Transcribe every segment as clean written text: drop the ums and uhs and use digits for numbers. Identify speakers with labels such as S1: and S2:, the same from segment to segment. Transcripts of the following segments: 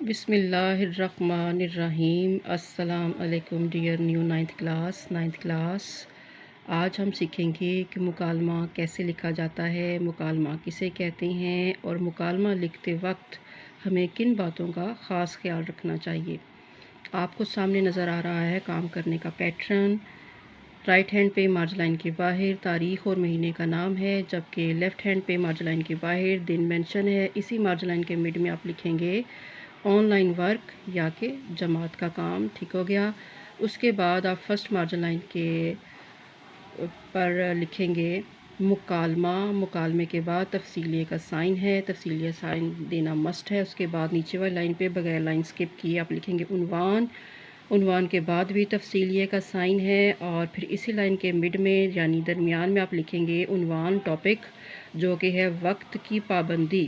S1: بسم اللہ الرحمن الرحیم۔ السلام علیکم ڈیئر نیو نائنتھ کلاس۔ آج ہم سیکھیں گے کہ مکالمہ کیسے لکھا جاتا ہے، مکالمہ کسے کہتے ہیں، اور مکالمہ لکھتے وقت ہمیں کن باتوں کا خاص خیال رکھنا چاہیے۔ آپ کو سامنے نظر آ رہا ہے کام کرنے کا پیٹرن۔ رائٹ ہینڈ پہ مارجن لائن کے باہر تاریخ اور مہینے کا نام ہے، جبکہ لیفٹ ہینڈ پہ مارجن لائن کے باہر دن مینشن ہے۔ اسی مارجن لائن کے مڈ میں آپ لکھیں گے آن لائن ورک یا کہ جماعت کا کام۔ ٹھیک ہو گیا۔ اس کے بعد آپ فرسٹ مارجن لائن کے پر لکھیں گے مکالمہ۔ مکالمے کے بعد تفصیلیے کا سائن ہے، تفصیلیہ سائن دینا مسٹ ہے۔ اس کے بعد نیچے والی لائن پہ بغیر لائن سکپ کیے آپ لکھیں گے عنوان۔ عنوان کے بعد بھی تفصیلیہ کا سائن ہے، اور پھر اسی لائن کے مڈ میں یعنی درمیان میں آپ لکھیں گے عنوان ٹاپک، جو کہ ہے وقت کی پابندی۔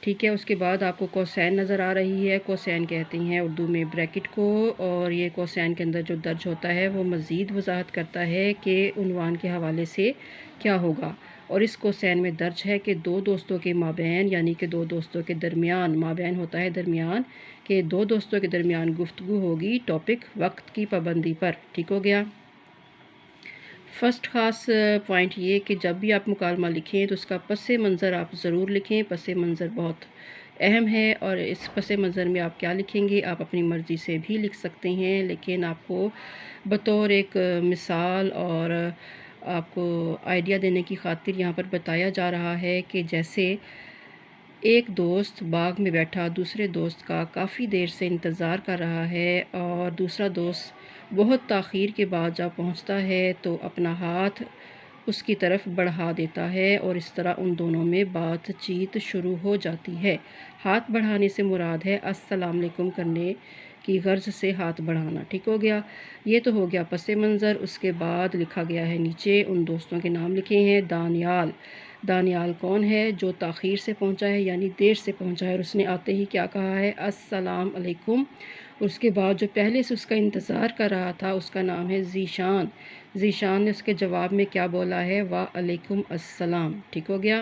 S1: ٹھیک ہے۔ اس کے بعد آپ کو کوسین نظر آ رہی ہے۔ کوسین کہتے ہیں اردو میں بریکٹ کو، اور یہ کوسین کے اندر جو درج ہوتا ہے وہ مزید وضاحت کرتا ہے کہ عنوان کے حوالے سے کیا ہوگا، اور اس کوسین میں درج ہے کہ دو دوستوں کے مابین یعنی کہ دو دوستوں کے درمیان، مابین ہوتا ہے درمیان، کہ دو دوستوں کے درمیان گفتگو ہوگی ٹاپک وقت کی پابندی پر۔ ٹھیک ہو گیا۔ فرسٹ خاص پوائنٹ یہ کہ جب بھی آپ مکالمہ لکھیں تو اس کا پس منظر آپ ضرور لکھیں۔ پس منظر بہت اہم ہے، اور اس پس منظر میں آپ کیا لکھیں گے آپ اپنی مرضی سے بھی لکھ سکتے ہیں، لیکن آپ کو بطور ایک مثال اور آپ کو آئیڈیا دینے کی خاطر یہاں پر بتایا جا رہا ہے کہ جیسے ایک دوست باغ میں بیٹھا دوسرے دوست کا کافی دیر سے انتظار کر رہا ہے، اور دوسرا دوست بہت تاخیر کے بعد جب پہنچتا ہے تو اپنا ہاتھ اس کی طرف بڑھا دیتا ہے، اور اس طرح ان دونوں میں بات چیت شروع ہو جاتی ہے۔ ہاتھ بڑھانے سے مراد ہے السلام علیکم کرنے کی غرض سے ہاتھ بڑھانا۔ ٹھیک ہو گیا۔ یہ تو ہو گیا پس منظر۔ اس کے بعد لکھا گیا ہے نیچے ان دوستوں کے نام لکھے ہیں۔ دانیال، دانیال کون ہے؟ جو تاخیر سے پہنچا ہے یعنی دیر سے پہنچا ہے، اور اس نے آتے ہی کیا کہا ہے؟ السلام علیکم۔ اس کے بعد جو پہلے سے اس کا انتظار کر رہا تھا اس کا نام ہے ذیشان۔ ذیشان نے اس کے جواب میں کیا بولا ہے؟ وعلیکم السلام۔ ٹھیک ہو گیا۔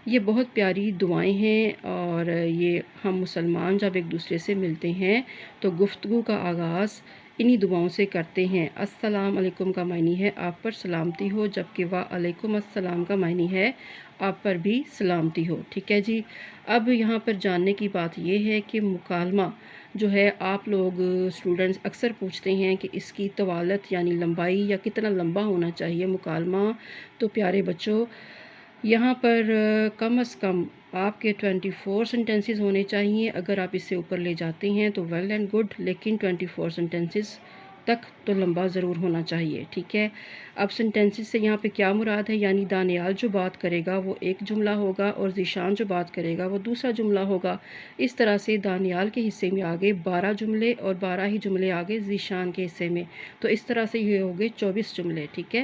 S1: یہ بہت پیاری دعائیں ہیں، اور یہ ہم مسلمان جب ایک دوسرے سے ملتے ہیں تو گفتگو کا آغاز انہی دعاؤں سے کرتے ہیں۔ السلام علیکم کا معنی ہے آپ پر سلامتی ہو، جبکہ وعلیکم السلام کا معنی ہے آپ پر بھی سلامتی ہو۔ ٹھیک ہے جی۔ اب یہاں پر جاننے کی بات یہ ہے کہ مکالمہ جو ہے آپ لوگ اسٹوڈنٹس اکثر پوچھتے ہیں کہ اس کی طوالت یعنی لمبائی یا کتنا لمبا ہونا چاہیے مکالمہ۔ تو پیارے بچوں، یہاں پر کم از کم آپ کے 24 سینٹنسز ہونے چاہیے۔ اگر آپ اس سے اوپر لے جاتے ہیں تو ویل اینڈ گڈ، لیکن 24 سینٹنسز تک تو لمبا ضرور ہونا چاہیے۔ ٹھیک ہے۔ اب سینٹنسز سے یہاں پہ کیا مراد ہے؟ یعنی دانیال جو بات کرے گا وہ ایک جملہ ہوگا، اور ذیشان جو بات کرے گا وہ دوسرا جملہ ہوگا۔ اس طرح سے دانیال کے حصے میں آگے 12 جملے، اور 12 ہی جملے آگے ذیشان کے حصے میں، تو اس طرح سے یہ ہوگے 24 جملے۔ ٹھیک ہے۔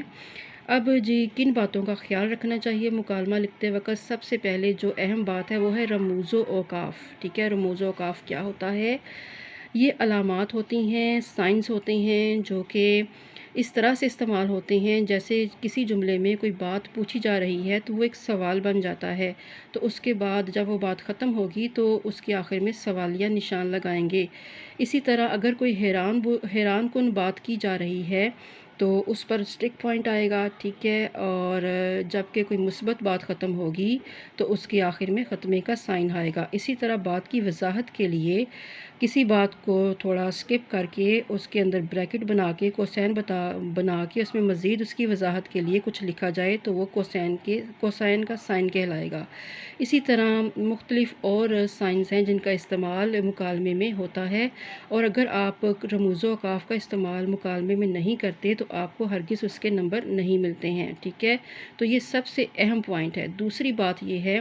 S1: اب جی کن باتوں کا خیال رکھنا چاہیے مکالمہ لکھتے وقت؟ سب سے پہلے جو اہم بات ہے وہ ہے رموز و اوقاف۔ ٹھیک ہے۔ رموز و اوقاف کیا ہوتا ہے؟ یہ علامات ہوتی ہیں، سائنس ہوتے ہیں، جو کہ اس طرح سے استعمال ہوتے ہیں جیسے کسی جملے میں کوئی بات پوچھی جا رہی ہے تو وہ ایک سوال بن جاتا ہے، تو اس کے بعد جب وہ بات ختم ہوگی تو اس کے آخر میں سوالیہ نشان لگائیں گے۔ اسی طرح اگر کوئی حیران کن بات کی جا رہی ہے تو اس پر اسٹک پوائنٹ آئے گا۔ ٹھیک ہے۔ اور جب کہ کوئی مثبت بات ختم ہوگی تو اس کے آخر میں ختمے کا سائن آئے گا۔ اسی طرح بات کی وضاحت کے لیے کسی بات کو تھوڑا سکپ کر کے اس کے اندر بریکٹ بنا کے کوسین بنا کے اس میں مزید اس کی وضاحت کے لیے کچھ لکھا جائے تو وہ کوسین کا سائن کہلائے گا۔ اسی طرح مختلف اور سائنس ہیں جن کا استعمال مکالمے میں ہوتا ہے، اور اگر آپ رموز و اوقاف کا استعمال مکالمے میں نہیں کرتے تو آپ کو ہرگز اس کے نمبر نہیں ملتے ہیں۔ ٹھیک ہے۔ تو یہ سب سے اہم پوائنٹ ہے۔ دوسری بات یہ ہے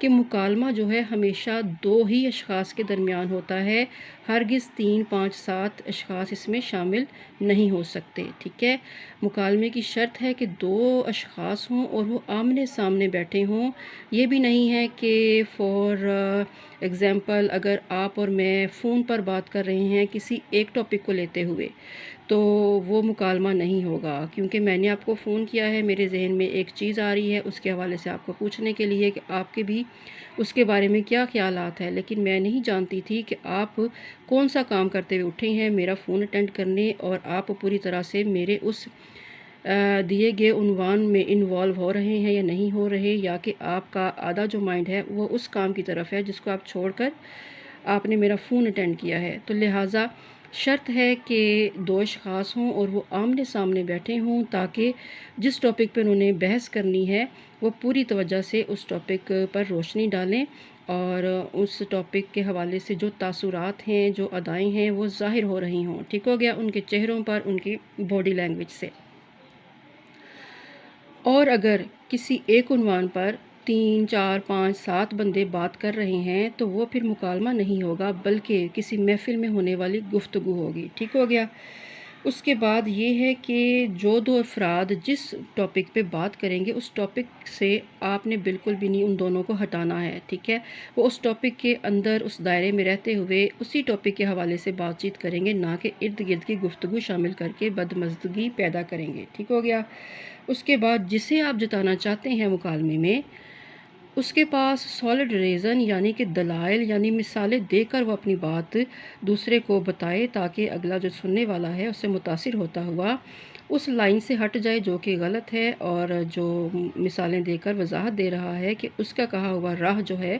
S1: کہ مکالمہ جو ہے ہمیشہ دو ہی اشخاص کے درمیان ہوتا ہے، ہرگز 3، 5، 7 اشخاص اس میں شامل نہیں ہو سکتے۔ ٹھیک ہے۔ مکالمے کی شرط ہے کہ 2 اشخاص ہوں اور وہ آمنے سامنے بیٹھے ہوں۔ یہ بھی نہیں ہے کہ فار ایگزامپل اگر آپ اور میں فون پر بات کر رہے ہیں کسی ایک ٹاپک کو لیتے ہوئے تو وہ مکالمہ نہیں ہوگا، کیونکہ میں نے آپ کو فون کیا ہے، میرے ذہن میں ایک چیز آ رہی ہے، اس کے حوالے سے آپ کو پوچھنے کے لیے کہ آپ کے بھی کی اس کے بارے میں کیا خیالات ہے، لیکن میں نہیں جانتی تھی کہ آپ کون سا کام کرتے ہوئے اٹھے ہیں میرا فون اٹینڈ کرنے، اور آپ پوری طرح سے میرے اس دیے گئے عنوان میں انوالو ہو رہے ہیں یا نہیں ہو رہے، یا کہ آپ کا آدھا جو مائنڈ ہے وہ اس کام کی طرف ہے جس کو آپ چھوڑ کر آپ نے میرا فون اٹینڈ کیا ہے۔ تو لہٰذا شرط ہے کہ دو اشخاص ہوں اور وہ آمنے سامنے بیٹھے ہوں، تاکہ جس ٹاپک پہ انہوں نے بحث کرنی ہے وہ پوری توجہ سے اس ٹاپک پر روشنی ڈالیں، اور اس ٹاپک کے حوالے سے جو تاثرات ہیں، جو ادائیں ہیں، وہ ظاہر ہو رہی ہوں، ٹھیک ہو گیا، ان کے چہروں پر، ان کی باڈی لینگویج سے۔ اور اگر کسی ایک عنوان پر 3 4 5 7 بندے بات کر رہے ہیں تو وہ پھر مکالمہ نہیں ہوگا، بلکہ کسی محفل میں ہونے والی گفتگو ہوگی، ٹھیک ہو گیا۔ اس کے بعد یہ ہے کہ جو دو افراد جس ٹاپک پہ بات کریں گے اس ٹاپک سے آپ نے بالکل بھی نہیں ان دونوں کو ہٹانا ہے، ٹھیک ہے۔ وہ اس ٹاپک کے اندر اس دائرے میں رہتے ہوئے اسی ٹاپک کے حوالے سے بات چیت کریں گے، نہ کہ ارد گرد کی گفتگو شامل کر کے بدمزگی پیدا کریں گے، ٹھیک ہو گیا۔ اس کے بعد جسے آپ جتانا چاہتے ہیں مکالمے میں، اس کے پاس سالڈ ریزن یعنی کہ دلائل یعنی مثالیں دے کر وہ اپنی بات دوسرے کو بتائے، تاکہ اگلا جو سننے والا ہے اس سے متاثر ہوتا ہوا اس لائن سے ہٹ جائے جو کہ غلط ہے، اور جو مثالیں دے کر وضاحت دے رہا ہے کہ اس کا کہا ہوا راہ جو ہے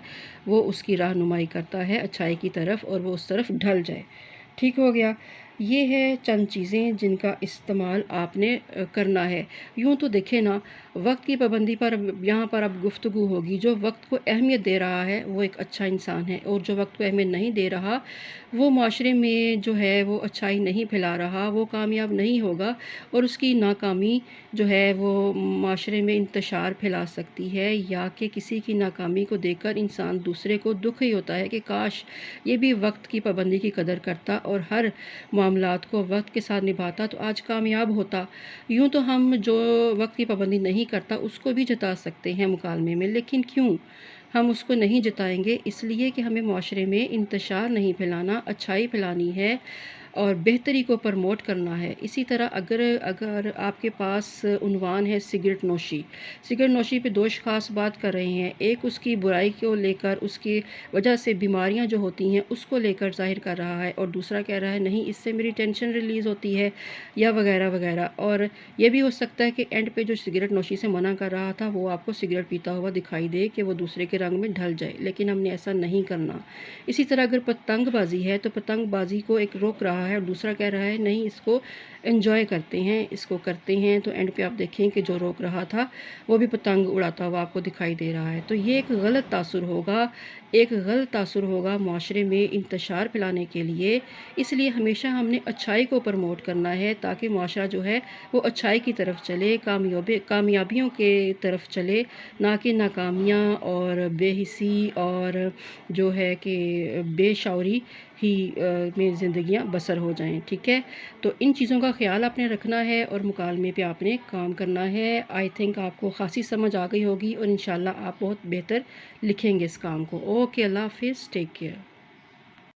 S1: وہ اس کی رہنمائی کرتا ہے اچھائی کی طرف، اور وہ اس طرف ڈھل جائے، ٹھیک ہو گیا۔ یہ ہے چند چیزیں جن کا استعمال آپ نے کرنا ہے۔ یوں تو دیکھیں نا، وقت کی پابندی پر یہاں پر اب گفتگو ہوگی۔ جو وقت کو اہمیت دے رہا ہے وہ ایک اچھا انسان ہے، اور جو وقت کو اہمیت نہیں دے رہا وہ معاشرے میں جو ہے وہ اچھائی نہیں پھیلا رہا، وہ کامیاب نہیں ہوگا، اور اس کی ناکامی جو ہے وہ معاشرے میں انتشار پھیلا سکتی ہے، یا کہ کسی کی ناکامی کو دیکھ کر انسان دوسرے کو دکھ ہی ہوتا ہے کہ کاش یہ بھی وقت کی پابندی کی قدر کرتا اور ہر معاملات کو وقت کے ساتھ نبھاتا تو آج کامیاب ہوتا۔ یوں تو ہم جو وقت کی پابندی نہیں کرتا اس کو بھی جتا سکتے ہیں مکالمے میں، لیکن کیوں ہم اس کو نہیں جتائیں گے؟ اس لیے کہ ہمیں معاشرے میں انتشار نہیں پھیلانا، اچھائی پھیلانی ہے اور بہتری کو پرموٹ کرنا ہے۔ اسی طرح اگر آپ کے پاس عنوان ہے سگریٹ نوشی، سگریٹ نوشی پہ دو اشخاص بات کر رہے ہیں، ایک اس کی برائی کو لے کر، اس کی وجہ سے بیماریاں جو ہوتی ہیں اس کو لے کر ظاہر کر رہا ہے، اور دوسرا کہہ رہا ہے نہیں اس سے میری ٹینشن ریلیز ہوتی ہے، یا وغیرہ وغیرہ۔ اور یہ بھی ہو سکتا ہے کہ اینڈ پہ جو سگریٹ نوشی سے منع کر رہا تھا وہ آپ کو سگریٹ پیتا ہوا دکھائی دے کہ وہ دوسرے کے رنگ میں ڈھل جائے، لیکن ہم نے ایسا نہیں کرنا۔ اسی طرح اگر پتنگ بازی ہے تو پتنگ بازی کو ایک روک رہا ہے اور دوسرا کہہ رہا ہے نہیں اس کو انجوائے کرتے ہیں، اس کو کرتے ہیں، تو اینڈ پہ آپ دیکھیں کہ جو روک رہا تھا وہ بھی پتنگ اڑاتا ہوا آپ کو دکھائی دے رہا ہے۔ تو یہ ایک غلط تاثر ہوگا، ایک غلط تاثر ہوگا معاشرے میں انتشار پھیلانے کے لیے۔ اس لیے ہمیشہ ہم نے اچھائی کو پرموٹ کرنا ہے تاکہ معاشرہ جو ہے وہ اچھائی کی طرف چلے، کامیابیوں کے طرف چلے، نہ کہ ناکامیاں اور بے حسی اور جو ہے کہ بے شعوری ہی میں زندگیاں بسر ہو جائیں، ٹھیک ہے۔ تو ان چیزوں کا خیال آپ نے رکھنا ہے اور مکالمے پہ آپ نے کام کرنا ہے۔ آئی تھنک آپ کو خاصی سمجھ آ گئی ہوگی، اور انشاءاللہ آپ بہت بہتر لکھیں گے اس کام کو۔ اوکے، اللہ حافظ، ٹیک کیئر۔